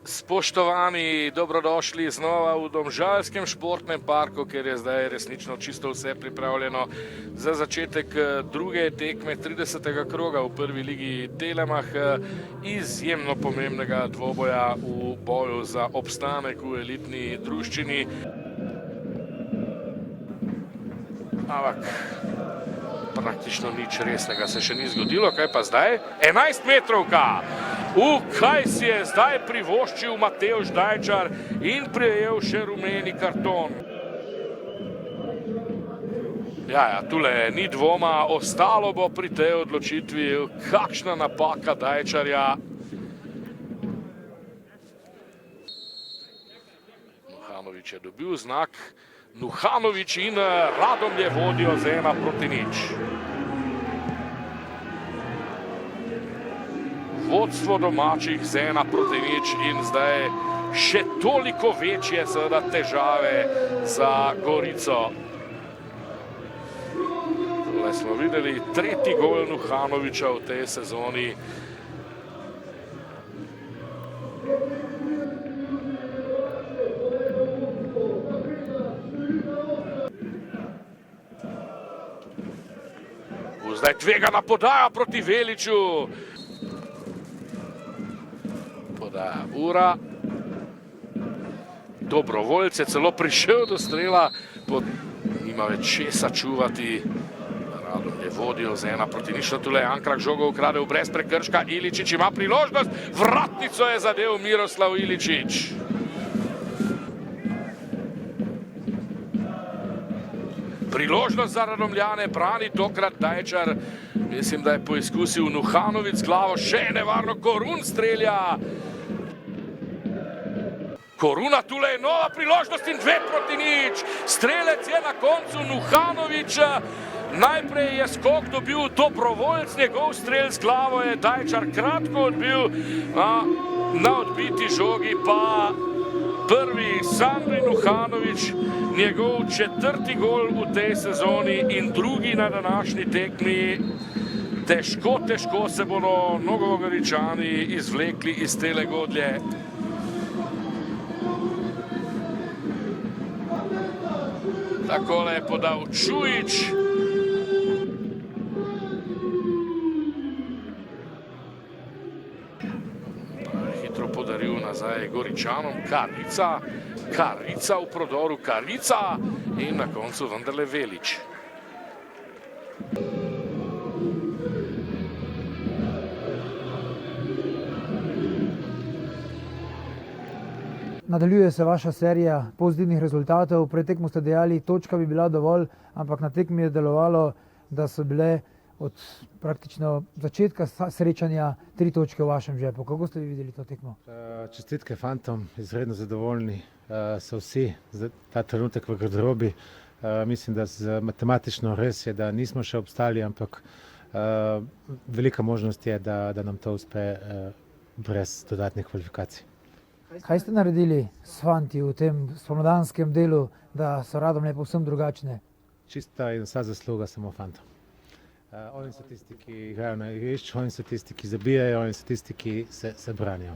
Spoštovani, dobrodošli znova v Domžalskem športnem parku, kjer je zdaj resnično čisto vse pripravljeno za začetek druge tekme 30. kroga v prvi ligi Telemach, izjemno pomembnega dvoboja v boju za obstanek v elitni druščini. Ampak praktično nič resnega se še ni zgodilo, kaj pa zdaj? 11 metrovka! Kaj si je zdaj privoščil Matevž Dajčar in prejel še rumeni karton. Ja, tule ni dvoma, ostalo bo pri tej odločitvi, kakšna napaka Dajčarja. Nuhanovič je dobil znak. Nuhanovič in Radomlje vodijo z 1-0. Vodstvo domačih z 1-0 in zdaj še toliko večje seveda težave za Gorico. Tole smo videli tretji gol Nuhanoviča v tej sezoni. Zdaj tvegana podaja proti Veliču. Podaja Ura. Dobrovoljc je celo prišel do strela. Nima več česa čuvati. Radomlje vodijo z 1-0. Tule je Ankrah žogo ukradel brez prekrška. Iličić ima priložnost. Vratnico je zadel Miroslav Iličić. Priložnost za Radomljane brani tokrat Dajčar. Mislim, da je poizkusil Nuhanovič z glavo. Še nevarno, Korun strelja. Koruna, tule je nova priložnost in 2-0. Strelec je na koncu Nuhanovič. Najprej je skok dobil Dobrovoljc, njegov strel z glavo je Dajčar kratko odbil. Na odbiti žogi pa prvi Sandri Nuhanovič, njegov 4. gol v tej sezoni in drugi na današnji tekmi. Težko se bodo Novogoričani izvlekli iz tele godlje. Takole je podal Čujić. Podaril nazaj Goričanom, Karica v prodoru, Karica in na koncu vendarle Velič. Nadaljuje se vaša serija pozitivnih rezultatov. Pred tekmo ste dejali, točka bi bila dovolj, ampak na tekmi je delovalo, da so bile od praktično začetka srečanja 3 točke v vašem žepu. Kako ste vi videli to tekmo? Čestitke fantom, izredno zadovoljni so vsi za ta trenutek v garderobi. Mislim, da matematično res je, da nismo še obstali, ampak velika možnost je, da nam to uspe brez dodatnih kvalifikacij. Kaj ste naredili s fanti v tem spomladanskem delu, da so Radomlje povsem drugačne? Čista in vsa zasluga samo fantom. Oni so tisti, ki igrajo na igrišču, oni so tisti, ki zabijajo, oni so tisti, ki se branijo.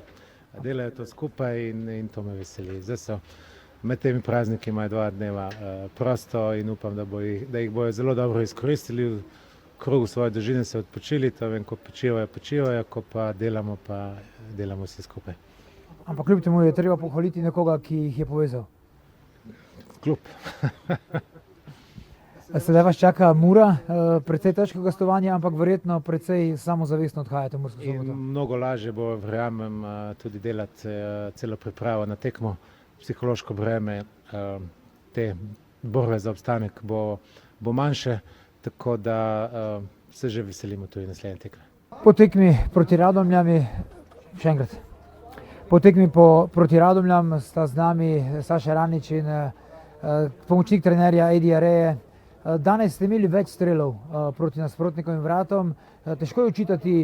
Delajo to skupaj in to me veseli. Zdaj so med temi prazniki imajo 2 dneva prosto in upam, da jih bojo zelo dobro izkoristili, v krogu svoje družine se odpočili, to vem, ko počivajo, ko pa delamo vsi skupaj. Ampak kljub temu je treba pohvaliti nekoga, ki jih je povezal. Klub. Sedaj vas čaka Mura, precej težko gostovanje, ampak verjetno precej samozavestno odhajate v Mursko Soboto. Mnogo lažje bo, verjamem, tudi delati celo pripravo na tekmo. Psihološko breme te borbe za obstanek bo manjše, tako da se že veselimo tudi naslednje tekme. Po tekmi proti Radomljam, še enkrat, po tekmi proti Radomljam sta z nami Saša Ranič in pomočnik trenerja Edi Areje. Danes ste imeli več strelov proti nasprotnikovim vratom. Težko je očitati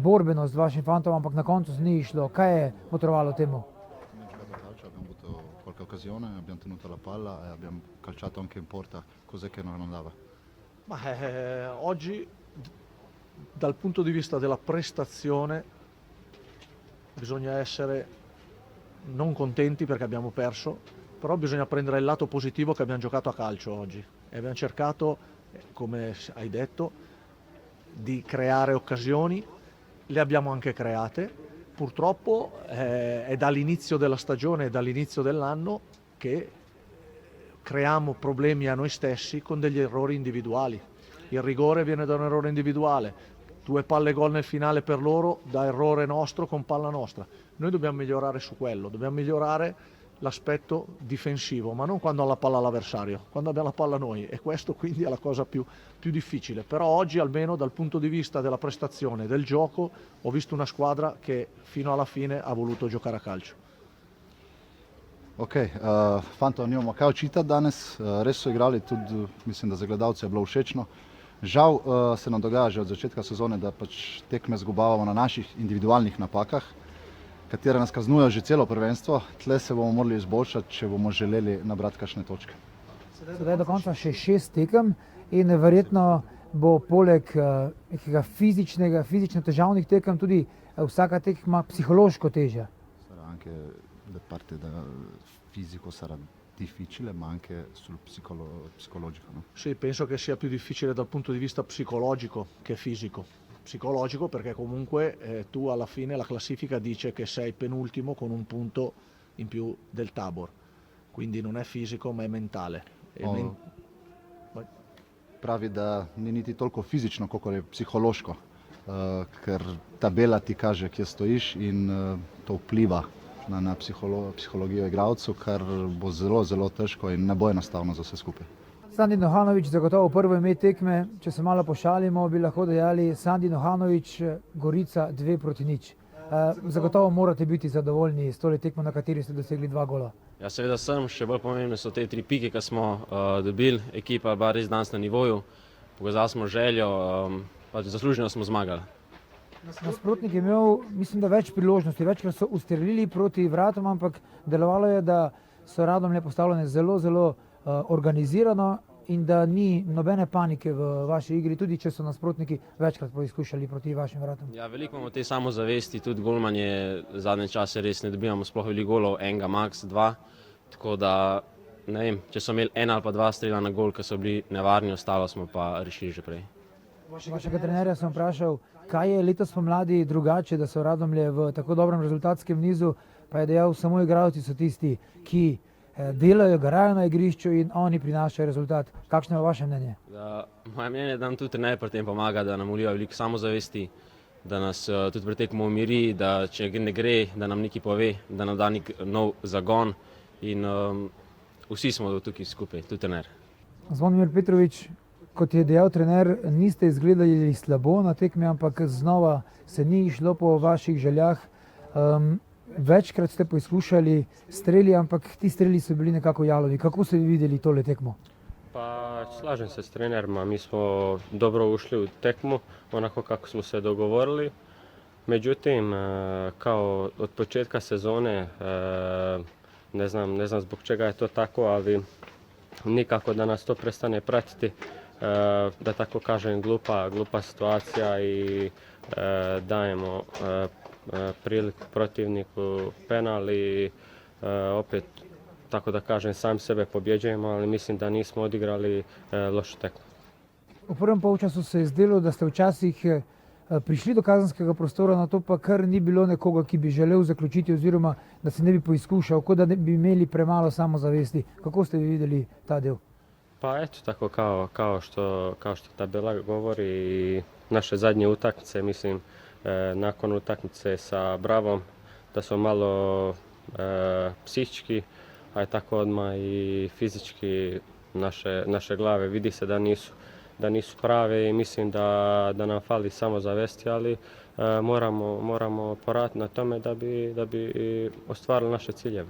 borbenost vašim fantom, ampak na koncu se ni išlo. Kaj je motorovalo temu? Abbiamo avuto qualche occasione, abbiamo tenuto la palla e abbiamo calciato anche in porta, cose che non andava. Oggi dal punto di vista della prestazione bisogna essere non contenti perché abbiamo perso, però bisogna prendere il lato positivo che abbiamo giocato a calcio oggi e abbiamo cercato, come hai detto, di creare occasioni, le abbiamo anche create. Purtroppo è dall'inizio della stagione, è dall'inizio dell'anno che creiamo problemi a noi stessi con degli errori individuali. Il rigore viene da un errore individuale, 2 palle gol nel finale per loro da errore nostro con palla nostra. Noi dobbiamo migliorare su quello, dobbiamo migliorare l'aspetto difensivo, ma non quando ha la palla l'avversario, quando abbiamo la palla noi, e questo quindi è la cosa più difficile. Però oggi, almeno dal punto di vista della prestazione, del gioco, ho visto una squadra che fino alla fine ha voluto giocare a calcio. Ok, fanto nimamo kaj očitati danes, res so igrali, tudi mislim, da za gledalce je bilo všečno. Žal se nam dogaja že od začetka sezone, da pač tekme zgubavamo na naših individualnih napakah, katere nas kaznujejo že celo prvenstvo. Tle se bomo morali izboljšati, če bomo želeli nabrati kakšne točke. Sedaj do konca še 6 tekem in verjetno bo poleg nekega fizično težavnih tekem tudi vsaka tekma psihološko težja. Sarà anche da parte del fisico sarà difficile, ma anche sul psicologico, no? Sì, penso che sia più difficile dal punto di vista psicologico che fisico. Psicologico perché comunque tu alla fine la classifica dice che sei penultimo con un punto in più del Tabor, quindi non è fisico ma è mentale. Pravi, da ni niti toliko fizično, koliko je psihološko, ker tabela ti kaže, kje stojiš in to vpliva na psihologijo igralcev, kar bo zelo, zelo težko in ne bo enostavno za vse skupaj. Sandi Nohanović zagotovo prvo ime tekme, če se malo pošalimo, bi lahko dejali Sandi Nohanović, Gorica 2-0. Zagotovo morate biti zadovoljni s tole tekmo, na kateri ste dosegli 2 gola. Ja, seveda sem, še bolj pomembne so te 3 pike, ki smo dobili. Ekipa je bila res danes na nivoju, pokazali smo željo, zasluženo smo zmagali. Nasprotnik je imel, mislim, da več priložnosti, večkrat so ustrelili proti vratom, ampak delovalo je, da so Radomlje postavljene zelo, zelo organizirano in da ni nobene panike v vaši igri, tudi če so nasprotniki večkrat poizkušali proti vašim vratom. Ja, veliko imamo te samozavesti, tudi golman je zadnje čase res ne dobivamo sploh veliko golov, enega, max 2, tako da ne vem, če so imeli 1 ali pa 2 strela na gol, ki so bili nevarni, ostalo smo pa rešili že prej. Vašega trenerja sem vprašal, kaj je letos pomladi drugače, da so Radomlje v tako dobrem rezultatskem nizu, pa je dejal, samo igralci so tisti, ki delajo, garajo na igrišču in oni prinašajo rezultat. Kakšno je vaše mnenje? Moje mnenje je, da nam tudi trener pri tem pomaga, da nam vliva veliko samozavesti, da nas tudi pri tekmu umiri, da če ne gre, da nam nekaj pove, da nam da nek nov zagon in vsi smo tukaj skupaj, tudi trener. Zvonimir Petrović, kot je dejal trener, niste izgledali slabo na tekmi, ampak znova se ni išlo po vaših željah. Večkrat ste poizkušali streli, ampak ti streli so bili nekako jalovi. Kako ste videli tole tekmo? Pa slažem se s trenerima, mi smo dobro ušli u tekmu, onako kako smo se dogovorili. Međutim, kao od početka sezone, ne znam zbog čega je to tako, ali nikako da nas to prestane pratiti. Da tako kažem, glupa situacija i dajemo priliku protivniku penal i opet, tako da kažem, sam sebe pobjeđujemo, ali mislim da nismo odigrali lošu tekmu. V prvem polčasu se je zdelo, da ste včasih prišli do kazenskega prostora, na to pa kar ni bilo nekoga, ki bi želel zaključiti oziroma da se ne bi poizkušal, kot da ne bi imeli premalo samozavesti. Kako ste videli ta del? Pa eto tako kao što tabela govori i naše zadnje utakmice, mislim, nakon utakmice sa Bravom, da smo malo psihički, a je tako odmah i fizički naše glave vidi se da nisu prave i mislim da nam fali samozavesti, ali moramo poraditi na tome da bi ostvarili naše ciljeve.